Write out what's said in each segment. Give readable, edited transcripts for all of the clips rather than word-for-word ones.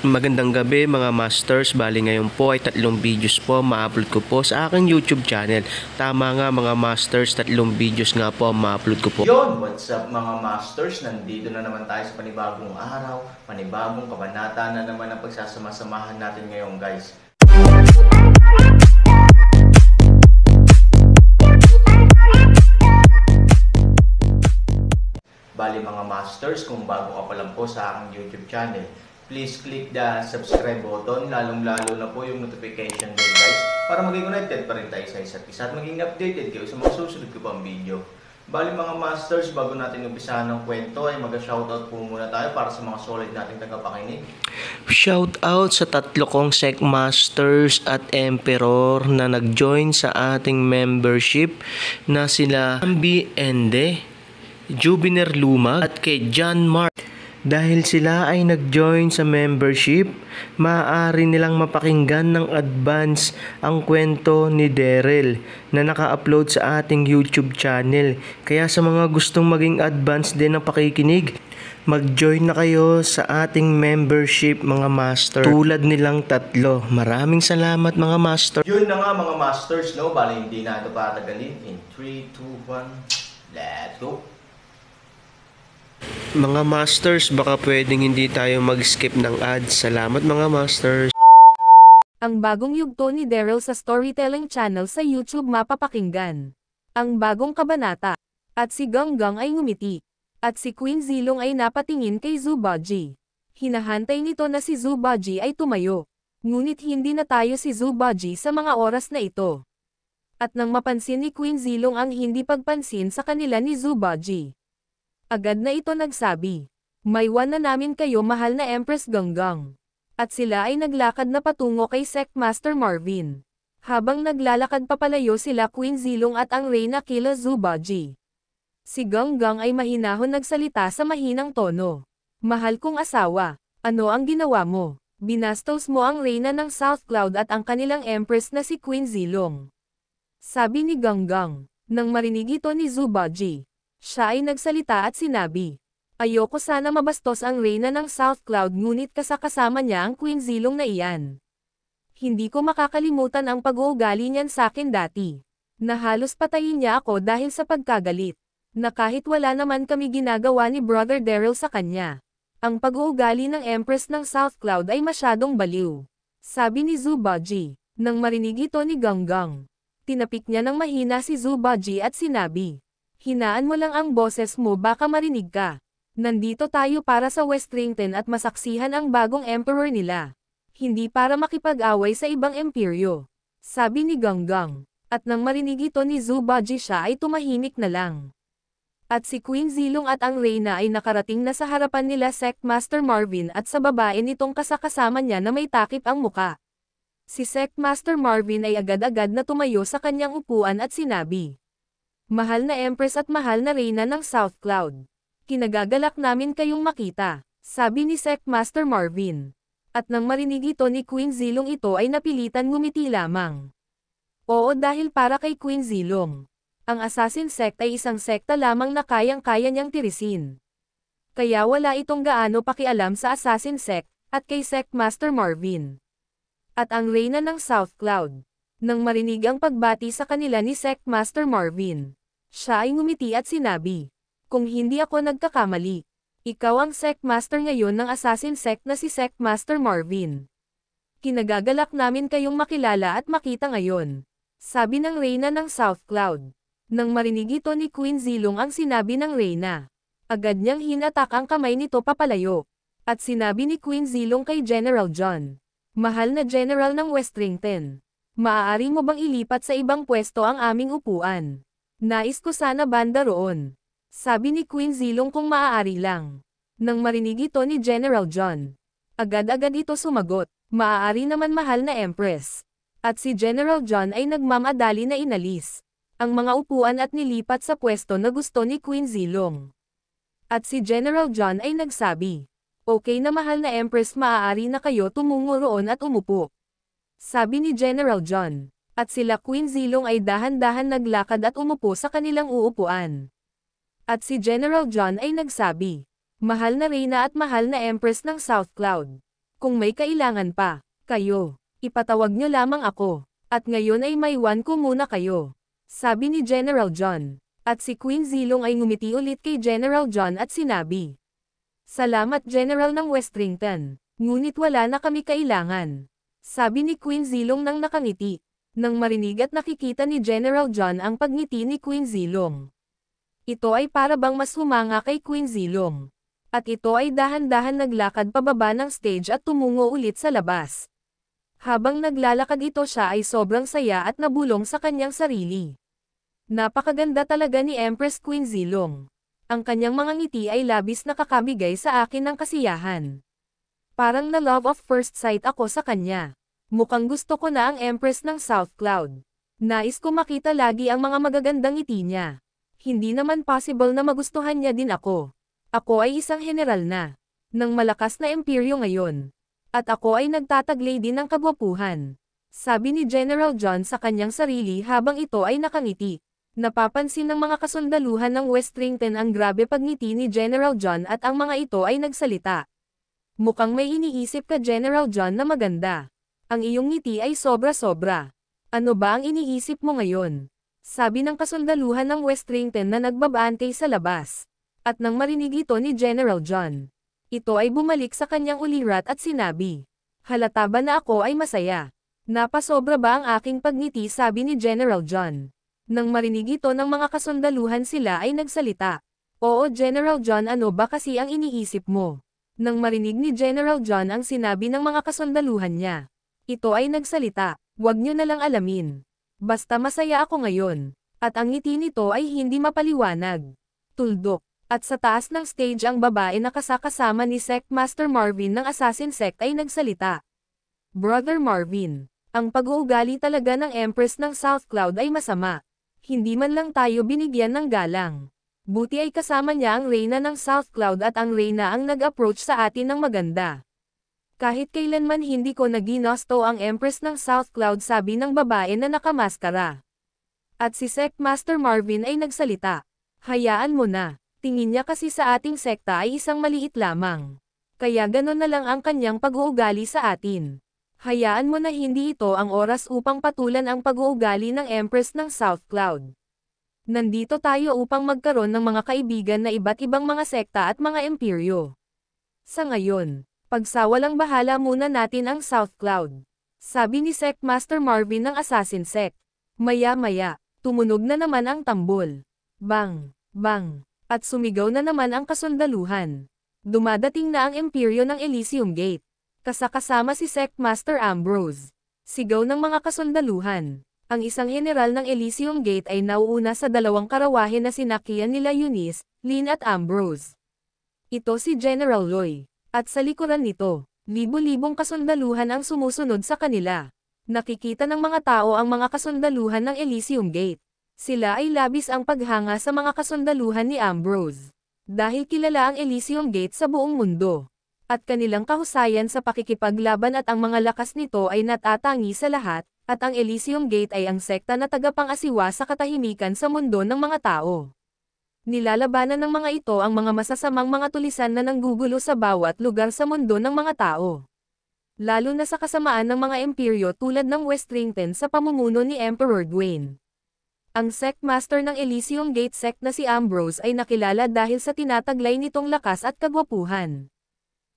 Magandang gabi mga masters, bali ngayon po ay 3 videos po ma-upload ko po sa aking YouTube channel. Tama nga mga masters, 3 videos nga po ma-upload ko po. Yon, what's up mga masters? Nandito na naman tayo sa panibagong araw, panibagong kabanata na naman ang pagsasama-samahan natin ngayon guys. Bali mga masters, kung bago ka pa lang po sa aking YouTube channel, please click the subscribe button, lalong-lalo na po yung notification bell guys, para maging connected pa rin tayo sa isa't isa at maging updated kayo sa mga susunod ko pang video. Bali mga masters, bago natin umpisahan ng kwento ay mag-shoutout po muna tayo para sa mga solid nating tagapakinig. Shoutout sa 3 kong Sec Masters at Emperor na nag-join sa ating membership na sila Ambi Ende, Jubiner Lumag at kay John Mark. Dahil sila ay nag-join sa membership, maaari nilang mapakinggan ng advance ang kwento ni Daryl na naka-upload sa ating YouTube channel. Kaya sa mga gustong maging advance din ng pakikinig, mag-join na kayo sa ating membership mga master. Tulad nilang 3. Maraming salamat mga master. Yun na nga mga masters, no? Bali hindi na ito patagalin. In 3, 2, 1, let's go! Mga masters, baka pwedeng hindi tayo mag-skip ng ads. Salamat mga masters. Ang bagong yugto ni Daryl sa storytelling channel sa YouTube mapapakinggan. Ang bagong kabanata. At si Ganggang ay ngumiti. At si Queen Zilong ay napatingin kay Zubaji. Hinahantay nito na si Zubaji ay tumayo. Ngunit hindi na tayo si Zubaji sa mga oras na ito. At nang mapansin ni Queen Zilong ang hindi pagpansin sa kanila ni Zubaji, agad na ito nagsabi, "Maiwan na namin kayo mahal na Empress Ganggang." At sila ay naglakad na patungo kay Sec Master Marvin. Habang naglalakad papalayo sila Queen Zilong at ang Reyna kila Zubaji, si Ganggang ay mahinahon nagsalita sa mahinang tono. "Mahal kong asawa, ano ang ginawa mo? Binastos mo ang Reyna ng South Cloud at ang kanilang Empress na si Queen Zilong." Sabi ni Ganggang. Nang marinig ito ni Zubaji, siya ay nagsalita at sinabi, "Ayoko sana mabastos ang Reyna ng South Cloud ngunit kasama niya ang Queen Zilong na iyan. Hindi ko makakalimutan ang pag-uugali niyan sa akin dati. Na halos patayin niya ako dahil sa pagkagalit. Na kahit wala naman kami ginagawa ni Brother Daryl sa kanya. Ang pag-uugali ng Empress ng South Cloud ay masyadong baliw." Sabi ni Zubaji. Nang marinig ito ni Ganggang, tinapik niya ng mahina si Zubaji at sinabi, "Hinaan mo lang ang boses mo baka marinig ka. Nandito tayo para sa Westrington at masaksihan ang bagong emperor nila. Hindi para makipag-away sa ibang imperyo." Sabi ni Ganggang. At nang marinig ito ni Zubaji siya ay tumahimik na lang. At si Queen Zilong at ang Reyna ay nakarating na sa harapan nila Sec Master Marvin at sa babae nitong kasama niya na may takip ang muka. Si Sec Master Marvin ay agad-agad na tumayo sa kanyang upuan at sinabi, "Mahal na Empress at mahal na Reyna ng South Cloud. Kinagagalak namin kayong makita," sabi ni Sec Master Marvin. At nang marinig ito ni Queen Zilong ito ay napilitan ngumiti lamang. Oo, dahil para kay Queen Zilong, ang Assassin Sect ay isang sekta lamang na kayang-kaya niyang tirisin. Kaya wala itong gaano pakialam sa Assassin Sect at kay Sec Master Marvin. At ang Reyna ng South Cloud, nang marinig ang pagbati sa kanila ni Sec Master Marvin, siya ay ngumiti at sinabi, "Kung hindi ako nagkakamali, ikaw ang Sec Master ngayon ng Assassin Sect na si Sec Master Marvin. Kinagagalak namin kayong makilala at makita ngayon," sabi ng Reyna ng South Cloud. Nang marinig ito ni Queen Zilong ang sinabi ng Reyna, agad niyang hinatak ang kamay nito papalayo. At sinabi ni Queen Zilong kay General John, "Mahal na General ng Westrington, maaari mo bang ilipat sa ibang pwesto ang aming upuan? Nais ko sana banda roon." Sabi ni Queen Zilong kung maaari lang. Nang marinig ito ni General John, agad-agad ito sumagot, "Maaari naman mahal na Empress." At si General John ay nagmamadali na inalis ang mga upuan at nilipat sa pwesto na gusto ni Queen Zilong. At si General John ay nagsabi, "Okay na mahal na Empress, maaari na kayo tumungo roon at umupo." Sabi ni General John. At sila Queen Zilong ay dahan-dahan naglakad at umupo sa kanilang uupuan. At si General John ay nagsabi, "Mahal na Reyna at mahal na Empress ng South Cloud. Kung may kailangan pa, kayo, ipatawag nyo lamang ako. At ngayon ay maiwan ko muna kayo. Sabi ni General John. At si Queen Zilong ay ngumiti ulit kay General John at sinabi. Salamat General ng Westrington. Ngunit wala na kami kailangan. Sabi ni Queen Zilong nang nakangiti. Nang marinig at nakikita ni General John ang pagngiti ni Queen Zilong. Ito ay para bang mas humanga kay Queen Zilong. At ito ay dahan-dahan naglakad pababa ng stage at tumungo ulit sa labas. Habang naglalakad ito siya ay sobrang saya at nabulong sa kanyang sarili. Napakaganda talaga ni Empress Queen Zilong. Ang kanyang mga ngiti ay labis na kakabigay sa akin ng kasiyahan. Parang na love of first sight ako sa kanya. Mukhang gusto ko na ang Empress ng South Cloud. Nais ko makita lagi ang mga magagandang ngiti niya. Hindi naman possible na magustuhan niya din ako. Ako ay isang general na. Ng malakas na imperyo ngayon. At ako ay nagtataglay din ng kagwapuhan. Sabi ni General John sa kanyang sarili habang ito ay nakangiti. Napapansin ng mga kasundaluhan ng Westrington ang grabe pagngiti ni General John at ang mga ito ay nagsalita. Mukhang may iniisip ka General John na maganda. Ang iyong ngiti ay sobra-sobra. Ano ba ang iniisip mo ngayon? Sabi ng kasundaluhan ng Westrington na nagbabantay sa labas. At nang marinig ito ni General John, ito ay bumalik sa kanyang ulirat at sinabi, halata ba na ako ay masaya? Napasobra ba ang aking pagngiti sabi ni General John? Nang marinig ito ng mga kasundaluhan sila ay nagsalita. Oo General John ano ba kasi ang iniisip mo? Nang marinig ni General John ang sinabi ng mga kasundaluhan niya. Ito ay nagsalita, wag nyo na lang alamin. Basta masaya ako ngayon. At ang ngiti nito ay hindi mapaliwanag. Tuldok. At sa taas ng stage ang babae na kasakasama ni Sect Master Marvin ng Assassin Sect ay nagsalita. Brother Marvin, ang pag-uugali talaga ng Empress ng South Cloud ay masama. Hindi man lang tayo binigyan ng galang. Buti ay kasama niya ang Reyna ng South Cloud at ang Reyna ang nag-approach sa atin ng maganda. Kahit kailanman hindi ko naginosto ang Empress ng South Cloud sabi ng babae na nakamaskara. At si Sect Master Marvin ay nagsalita. Hayaan mo na. Tingin niya kasi sa ating sekta ay isang maliit lamang. Kaya ganon na lang ang kanyang pag-uugali sa atin. Hayaan mo na hindi ito ang oras upang patulan ang pag-uugali ng Empress ng South Cloud. Nandito tayo upang magkaroon ng mga kaibigan na iba't ibang mga sekta at mga imperyo. Sa ngayon, pagsawalang bahala muna natin ang South Cloud. Sabi ni Sect Master Marvin ng Assassin Sect. Maya-maya, tumunog na naman ang tambol. Bang! Bang! At sumigaw na naman ang kasundaluhan. Dumadating na ang imperyo ng Elysium Gate. Kasakasama si Sect Master Ambrose. Sigaw ng mga kasundaluhan. Ang isang general ng Elysium Gate ay nauuna sa dalawang karawahe na sinakyan nila Eunice, Lynn at Ambrose. Ito si General Loy. At sa likuran nito, libo-libong kasundaluhan ang sumusunod sa kanila. Nakikita ng mga tao ang mga kasundaluhan ng Elysium Gate. Sila ay labis ang paghanga sa mga kasundaluhan ni Ambrose. Dahil kilala ang Elysium Gate sa buong mundo. At kanilang kahusayan sa pakikipaglaban at ang mga lakas nito ay natatangi sa lahat, at ang Elysium Gate ay ang sekta na tagapang-asiwa sa katahimikan sa mundo ng mga tao. Nilalabanan ng mga ito ang mga masasamang mga tulisan na nanggugulo sa bawat lugar sa mundo ng mga tao. Lalo na sa kasamaan ng mga imperyo tulad ng Westrington sa pamumuno ni Emperor Dwayne. Ang Sect Master ng Elysium Gate Sect na si Ambrose ay nakilala dahil sa tinataglay nitong lakas at kagwapuhan.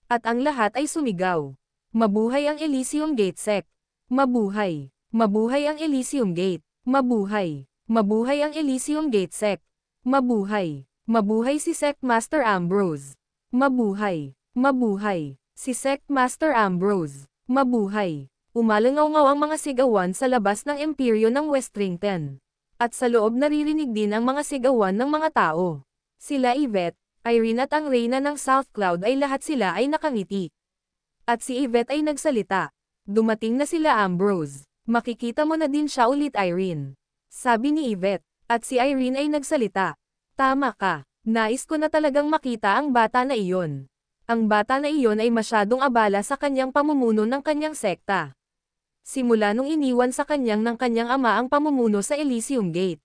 At ang lahat ay sumigaw. Mabuhay ang Elysium Gate Sect! Mabuhay! Mabuhay ang Elysium Gate! Mabuhay! Mabuhay ang Elysium Gate Sect! Mabuhay! Mabuhay si Sect Master Ambrose! Mabuhay! Mabuhay! Si Sect Master Ambrose! Mabuhay! Umalangaw-ngaw ang mga sigawan sa labas ng imperyo ng Westrington. At sa loob naririnig din ang mga sigawan ng mga tao. Sila Yvette, Irene at ang Reyna ng South Cloud ay lahat sila ay nakangiti. At si Yvette ay nagsalita. Dumating na sila Ambrose. Makikita mo na din siya ulit Irene. Sabi ni Yvette. At si Irene ay nagsalita. Tama ka. Nais ko na talagang makita ang bata na iyon. Ang bata na iyon ay masyadong abala sa kanyang pamumuno ng kanyang sekta. Simula nung iniwan sa kanyang ng kanyang ama ang pamumuno sa Elysium Gate.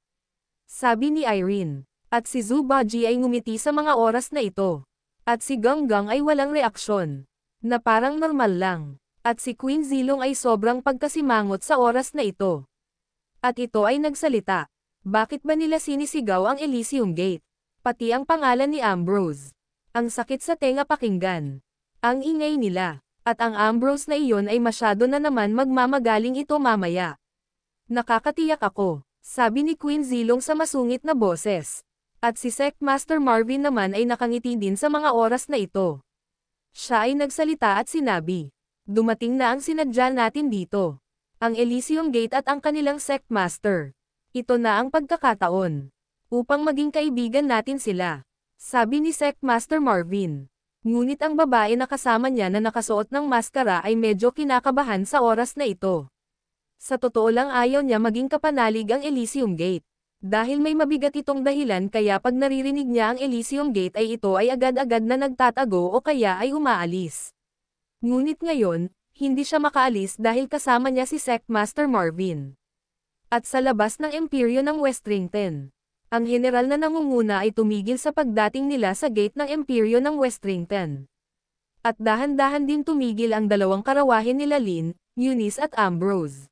Sabi ni Irene. At si Zubaji ay ngumiti sa mga oras na ito. At si Ganggang ay walang reaksyon. na parang normal lang. At si Queen Zilong ay sobrang pagkasimangot sa oras na ito. At ito ay nagsalita. Bakit ba nila sinisigaw ang Elysium Gate? Pati ang pangalan ni Ambrose. Ang sakit sa tenga pakinggan. Ang ingay nila. At ang Ambrose na iyon ay masyado na naman magmamagaling ito mamaya. Nakakatiyak ako, sabi ni Queen Zilong sa masungit na boses. At si Secmaster Marvin naman ay nakangiti din sa mga oras na ito. Siya ay nagsalita at sinabi, dumating na ang sinadya natin dito. Ang Elysium Gate at ang kanilang Secmaster. Ito na ang pagkakataon. Upang maging kaibigan natin sila. Sabi ni Secmaster Marvin. Ngunit ang babae na kasama niya na nakasuot ng maskara ay medyo kinakabahan sa oras na ito. Sa totoo lang ayaw niya maging kapanalig ang Elysium Gate. Dahil may mabigat itong dahilan kaya pag naririnig niya ang Elysium Gate ay ito ay agad-agad na nagtatago o kaya ay umaalis. Ngunit ngayon, hindi siya makaalis dahil kasama niya si Secmaster Marvin. At sa labas ng Imperyo ng Westrington, ang general na nangunguna ay tumigil sa pagdating nila sa gate ng Imperyo ng Westrington. At dahan-dahan din tumigil ang dalawang karawahe nila Lynn, Eunice at Ambrose.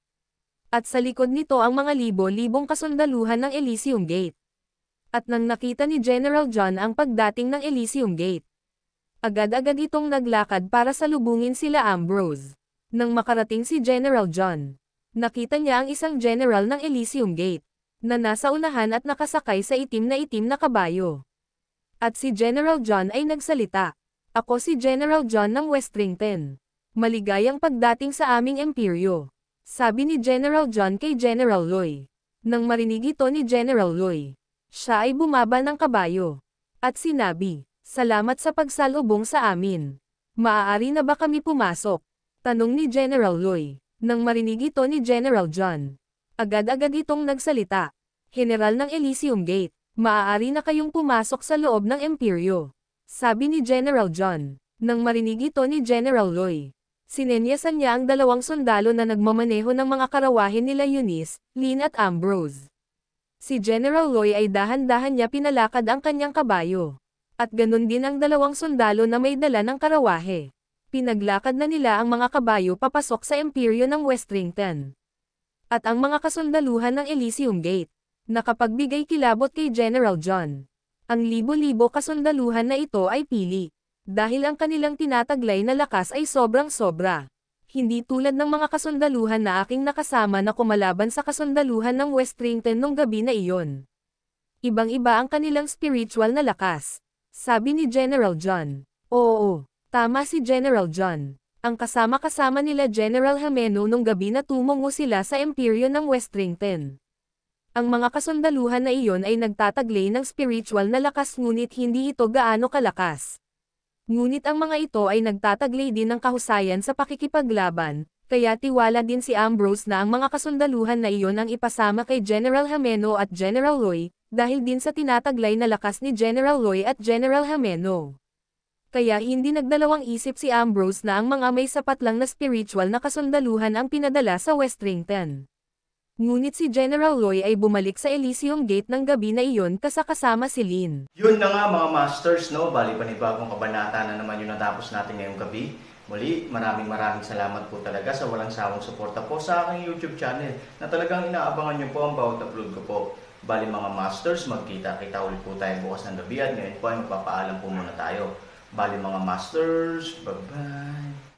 At sa likod nito ang mga libo-libong kasundaluhan ng Elysium Gate. At nang nakita ni General John ang pagdating ng Elysium Gate, agad-agad itong naglakad para salubungin sila Ambrose. Nang makarating si General John, nakita niya ang isang general ng Elysium Gate, na nasa unahan at nakasakay sa itim na kabayo. At si General John ay nagsalita, ako si General John ng Westrington. Maligayang pagdating sa aming imperyo. Sabi ni General John kay General Loy. Nang marinig ito ni General Loy, siya ay bumaba ng kabayo. At sinabi, salamat sa pagsalubong sa amin. Maaari na ba kami pumasok? Tanong ni General Loy. Nang marinig ito ni General John, agad-agad itong nagsalita. General ng Elysium Gate, maaari na kayong pumasok sa loob ng imperyo. Sabi ni General John. Nang marinig ito ni General Loy, sinenyasan niya ang dalawang sundalo na nagmamaneho ng mga karawahe nila Eunice, Lynn at Ambrose. Si General Loy ay dahan-dahan niya pinalakad ang kanyang kabayo. At ganun din ang dalawang sundalo na may dala ng karawahe. Pinaglakad na nila ang mga kabayo papasok sa imperyo ng Westrington. At ang mga kasundaluhan ng Elysium Gate, nakapagbigay kilabot kay General John. Ang libo-libo kasundaluhan na ito ay pili. Dahil ang kanilang tinataglay na lakas ay sobrang-sobra. Hindi tulad ng mga kasundaluhan na aking nakasama na kumalaban sa kasundaluhan ng Westrington nung gabi na iyon. Ibang-iba ang kanilang spiritual na lakas. Sabi ni General John. Oo. Tama si General John. Ang kasama-kasama nila General Hameno nung gabi na tumungo sila sa imperyo ng Westrington. Ang mga kasundaluhan na iyon ay nagtataglay ng spiritual na lakas ngunit hindi ito gaano kalakas. Ngunit ang mga ito ay nagtataglay din ng kahusayan sa pakikipaglaban, kaya tiwala din si Ambrose na ang mga kasundaluhan na iyon ang ipasama kay General Hameno at General Loy, dahil din sa tinataglay na lakas ni General Loy at General Hameno. Kaya hindi nagdalawang isip si Ambrose na ang mga may sapat lang na spiritual na kasundaluhan ang pinadala sa Westrington. Ngunit si General Loy ay bumalik sa Elysium Gate ng gabi na iyon kasama si Lynn. Yun na nga mga masters, no? Bali panibagong kabanata na naman yung natapos natin ngayong gabi. Muli, maraming salamat po talaga sa walang sawang suporta po sa aking YouTube channel na talagang inaabangan nyo po ang bawat upload ko po. Bali mga masters, magkita-kita ulit po tayo bukas ng gabi at ngayon po ay magpapaalam po muna tayo. Bali mga masters, bye-bye!